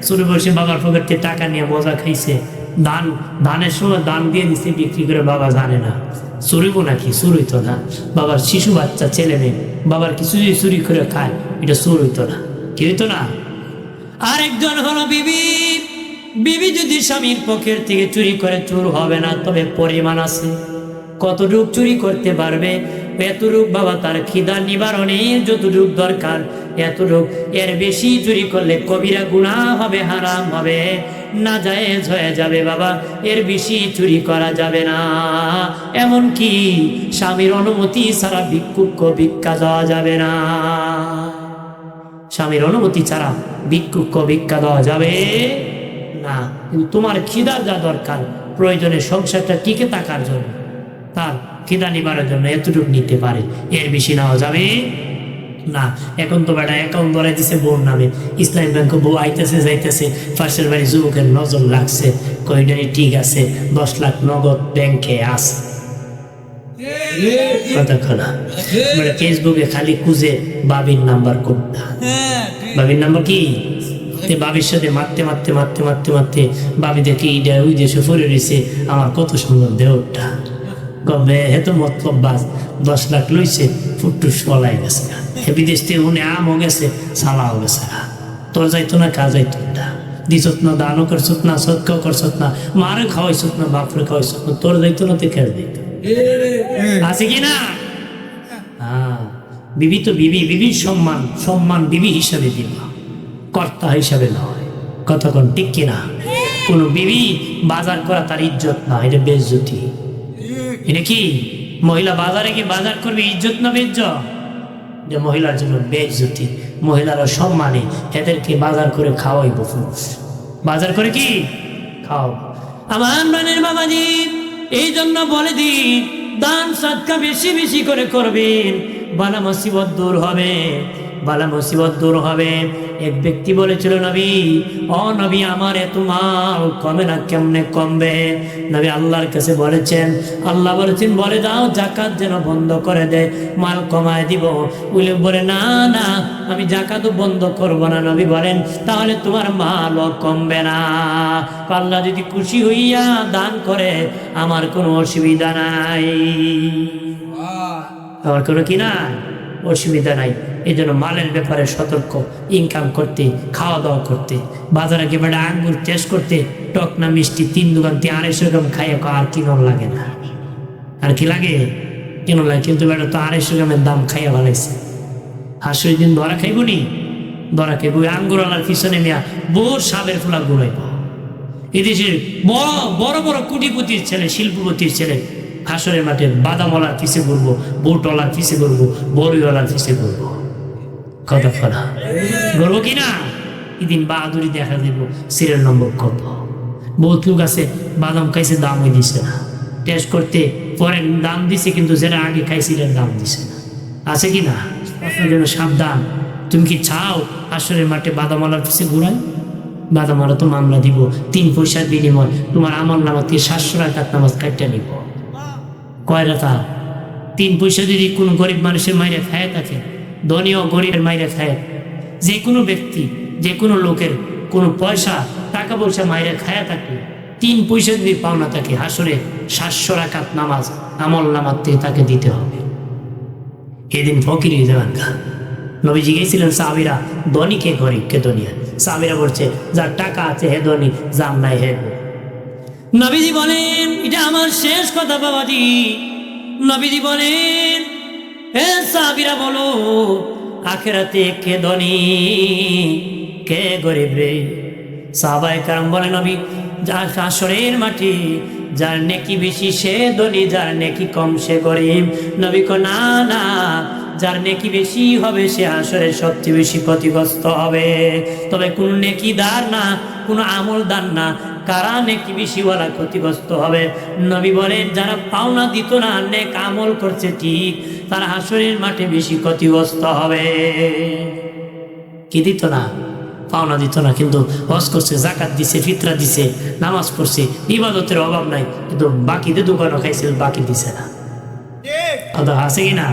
চুরি বসে বাবার পকেট থেকে টাকা নিয়ে মজা খাইছে। দানের সময় দান দিয়ে দিচ্ছে, বিক্রি করে বাবা জানে না। চুরিব নাকি? চুর হইতো না। বাবার শিশু বাচ্চা ছেলে মেয়ে বাবার কিছু যদি চুরি করে খায়, এটা চুর হইতো না। কি হইতো না? আরেকজন হলো বিবি। বিবি যদি স্বামীর পকেট থেকে চুরি করে চোর হবে না, তবে পরিমাণ আছে। কতটুক চুরি করতে পারবে? এতটুক বাবা তার খিদা নিবারণে যতটুক দরকার এতটুক। এর বেশি চুরি করলে কবিরা গুনাহ হবে, হারাম হবে, নাজায়েজ হয়ে যাবে বাবা। এর বেশি চুরি করা যাবে না। এমনকি স্বামীর অনুমতি ছাড়া ভিক্ষুককে ভিক্ষা দেওয়া যাবে না। স্বামীর অনুমতি ছাড়া ভিক্ষুককে ভিক্ষা দেওয়া যাবে না। কিন্তু তোমার খিদা যা দরকার, প্রয়োজনে সংসারটা টিকে থাকার জন্য, তার খিদা নিবারের জন্য এতটুকু নিতে পারে, এর বেশি নেওয়া যাবে না। এখন তো বেটা অ্যাকাউন্ট ধরে দিছে বউর নামে, ইসলামী ব্যাংকে বউ আইতেছে যাইতেছে, পাশের বাড়ি যুবকের নজর লাগছে, কয়টাই ঠিক আছে, 10 লাখ নগদ ব্যাংকে আছে। কথা খোলা মানে ফেসবুকে খালি খুঁজে বাবির নাম্বার কোনটা, বাবির নাম্বার কি, বাবির সাথে মারতে মারতে মারতে মারতে মারতে বাবি দেখে ইডা ওই দেশে ফরে রয়েছে, আমার কত সুন্দর দেহটা, কবে হেত মতলব বাস 10 লাখ লইছে, ফুটটুস পলাই গেছে, বিদেশ থেকে উনি আমও গেছে, সালাও গেছে। তোর যাইতো না, কাজ যাইতো না, দিছত না, দানও করছত না, সৎকাও করছত না, মারে খাওয়াইছত না, বাপরে খাওয়াইছত না, তোর যাইতো না, তো খেয়ে দিত। আছে কি না? হ্যাঁ, বিবি তো বিবি, বিবির সম্মান সম্মান বিবি হিসাবে দিবা, কর্তা হিসাবে নয়। কতক্ষণ ঠিক কিনা? কোন বিবি বাজার করা তার ইজ্জত না, এটা বেইজ্জতি। এটা কি মহিলা বাজারে কি বাজার করবে, ইজ্জত না বেইজ্জত? যে মহিলার জন্য বেইজ্জতি। মহিলারা সম্মানে এদেরকে বাজার করে খাওয়াইব, পুরুষ বাজার করে কি খাও। আমার মানের বাবাজি, এই জন্য বলে দিই, দান সদকা বেশি বেশি করে করবেন, বালা মুসিবত দূর হবে, বালা মুসিবত দূর হবে। এক ব্যক্তি বলেছিল, নবী, ও নবী, আমার এত মাল কমে না, কেমনে কমবে? নবী আল্লাহর কাছে বলেছেন, আল্লাহ বলেছেন বলে দাও জাকাত যেন বন্ধ করে দেয়, মাল কমায় দিব। বলে বলে না না, আমি জাকাতও বন্ধ করব না। নবী বলেন তাহলে তোমার মালও কমবে না। আল্লাহ যদি খুশি হইয়া দান করে আমার কোনো অসুবিধা নাই, আমার কোনো কি নাই, অসুবিধা নাই। এই জন্য মালের ব্যাপারে সতর্ক, ইনকাম করতে, খাওয়া দাওয়া করতে, বাজারে গিয়ে বেটা আঙ্গুর টেস্ট করতে, টক না মিষ্টি 3 দোকান 250 গ্রাম খাইয়ে আর কিনো লাগে না, আর কি লাগে, কিনো লাগে। কিন্তু বেটা তো 250 গ্রামের দাম খাইয়া ভালাইছে। হাসুর দিন ধরা খাইব নি, ধরা খাইব। আঙ্গুরওয়ালার পিছনে নিয়া বহু সাবের ফুলা ঘুরাইব। এদেশের বড় বড় বড় কোটিপতির ছেলে, শিল্পপতির ছেলে হাসরের মাঠে বাদামওয়ালার পিছে ঘুরবো, বুটওয়ালার পিছে ঘুরবো, বড়িওয়ালার পিছে ঘুরবো। কথা ফলা ঘুরবো কিনা? এদিন বাহাদুরি দেখা দেব, সিরিয়াল নম্বর কত। বহুত লোক আছে বাদাম খাইছে, দামই দিছে না, টেস্ট করতে পরে দাম দিছে, কিন্তু যেটা আগে খাইছিলেন দাম দিছে না। আছে কি না? আপনার জন্য সাবধান। তুমি কি চাও হাসরের মাঠে বাদামওয়ালার পিছে ঘুরাই? বাদামওয়ালা তো মামলা দিব, 3 পয়সার বিনিময় তোমার আমল নামা থেকে 700 রাকাত নামাজ কাটতে নিব। কয় রাকাত? 3 পয়সা যদি কোনো গরিব মানুষের মাইরে খায় থাকে, ধনী ও গরিবের মাইরে খায়, যে কোনো ব্যক্তি, যে কোনো লোকের কোনো পয়সা টাকা পয়সা মাইরে খায় থাকে, 3 পয়সা যদি পাওনা থাকে, হাসরে 700 রাকাত নামাজ আমল নামার থেকে তাকে দিতে হবে। এদিন ফকির হয়ে যাবেন খা। নবীজি গেছিলেন সাহাবীরা, ধনী কে গরিব কে দুনিয়া? সাহাবীরা বলছে যার টাকা আছে হে ধনী, যার নাই হে গরিব। নবীজি বলেন, এটা আমার শেষ কথা বাবাজি। নবীজি বলেন, হে সাহাবীরা বলো, আখিরাতে কে ধনী কে গরিব রে? সাহাবায়ে কেরাম বলে, নবী, যার হাসরের মাটি যার নেকি বেশি সে ধনী, যার নেকি কম সে গরিব। নবী কো না না, যার নেকি বেশি হবে সে হাসরে সবচেয়ে বেশি ক্ষতিগ্রস্ত হবে। তবে কোন নেকিদার না, কোন আমলদার না, কারা নেকি বেশিওয়ালা ক্ষতিগ্রস্ত হবে? নবী বলেন যারা পাওনা দিত না, নেক আমল করছে ঠিক, তারা হাসরের মাঠে বেশি ক্ষতিগ্রস্ত হবে। কি দিত না? পাওনা দিত না, কিন্তু হজ করছে, জাকাত দিছে, ফিতরা দিছে, নামাজ পড়ছে, ইবাদতের অভাব নাই, কিন্তু বাকিতে দোকানও খাইছে, বাকি দিছে না। কথা আছে কি না?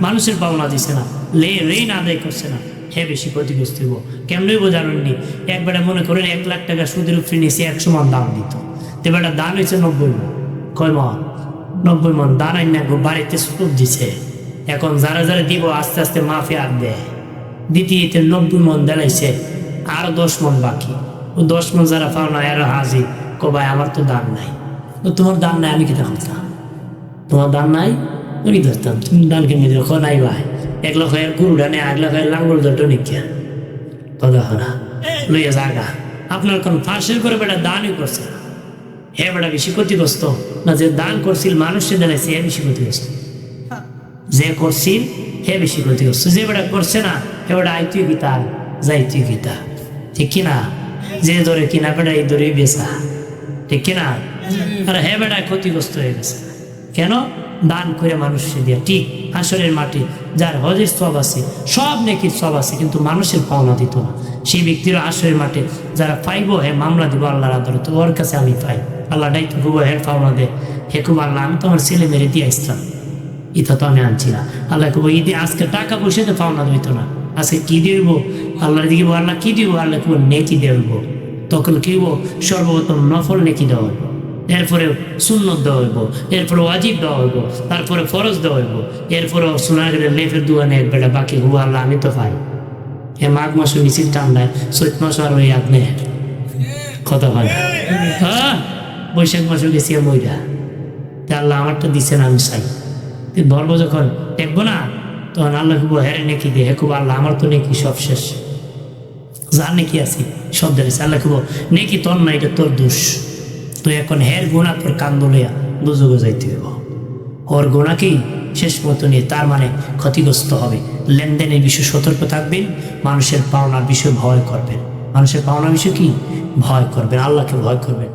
মানুষের পাওনা দিছে না, ঋণ আদায় করছে না, হে বেশি ক্ষতিগ্রস্ত হইব। কেমনই বোঝানোনি? একবারে মনে করেন 1 লাখ টাকা সুদের উপরে নিয়েছে, 100 মন দাম দিত, তো বেটা দান হয়েছে 90 মন। কয় মন? 90 মন দান আইন না বাড়িতে সুদ দিছে। এখন যারা যারা দিব আস্তে আস্তে মাফে আর দেয়, দিতে 90 মন দেলাইছে, আর 10 মন বাকি। ও 10 মন যারা পাওনা এরা হাজির, কো ভাই আমার তো দান নাই। তো তোমার দান নাই আমি কি দেখতাম? তোমার দান নাই আমি ধরতাম, তুমি দান কেমনি দিল? নাই ভাই, 1 লাখ গরু ডানে, 1 লাখ লাঙ্গল ধরতো নিকিয়া কথা হরা লইয়া জাগা। আপনার কোন ফাঁসের করে বেটা দানই করছে না, হে বেটা বেশি ক্ষতিগ্রস্ত না? যে দান করছিল মানুষের জানাইছে হে বেশি ক্ষতিগ্রস্ত, যে করছিল হে বেশি ক্ষতিগ্রস্ত। যে বেটা করছে না হে বেটা আইতুই গীতা যাইতুই গীতা, ঠিক কিনা? যে ধরে কিনা বেটা এই ধরেই বেচা, ঠিক কিনা? আর হে বেটা ক্ষতিগ্রস্ত হয়ে গেছে। কেন? দান করে মানুষের দিয়া। ঠিক হাসরের মাঠে যার হজের সব আছে, সব নেকির সব আছে, কিন্তু মানুষের পাওনা দিত না, সেই ব্যক্তির হাসরের মাঠে যারা পাইব হে মামলা দিব আল্লাহর আদালতে, ওর কাছে আমি পাই, আল্লাহ ডাইতে খুব হে পাওনা দে, হে খুব আল্লাহ আমি তো আমার ছেলে মেরে দিয়ে আসতাম, ইটা তো আমি আনছি না। আল্লাহ খুব ঈদে আজকে টাকা পয়সাতে পাওনা দিত না, আজকে কি দিব? আল্লাহ দিব, আল্লাহ কি দিব? আল্লাহ খুব নেকি দেব। তখন কি হইব? সর্বপ্রথম নফল নেকি দেওয়া হইব, এরপরে সুন্নত দেওয়া হইব, এরপরে ওয়াজিব দেওয়া হইব, তারপরে ফরজ দেওয়া হইব, এরপরে শোনা গেলে লেফের দুয়ানে এক বেটা বাকি হুয়া আল্লাহ আমি তো পাই। এ মাঘ মাসও মিছিল টান্ডায়, চৈত মাস আর ওই আপনি কথা হয়। হ্যাঁ, বৈশাখ মাসও গেছি মইরা, আল্লাহ আমারটা দিচ্ছেন আমি চাই। ধরবো যখন দেখবো না, তখন আল্লাহ খুব হেরে নেকি দে, হে খুব আল্লাহ আমার তো নেকি সব শেষ, যার নেকি আছি সব দেখেছে। আল্লাহ খুব নেকি তোর না, এটা তোর দোষ, তো এখন হের গুণা তোর কান্দ লইয়া দুযোগে যাইতে হইব। ওর গুণাকেই শেষ মতো নিয়ে তার মানে ক্ষতিগ্রস্ত হবে। লেনদেনের বিষয়ে সতর্ক থাকবেন, মানুষের পাওনার বিষয়ে ভয় করবেন। মানুষের পাওনার বিষয় কি? ভয় করবেন, আল্লাহকে ভয় করবেন।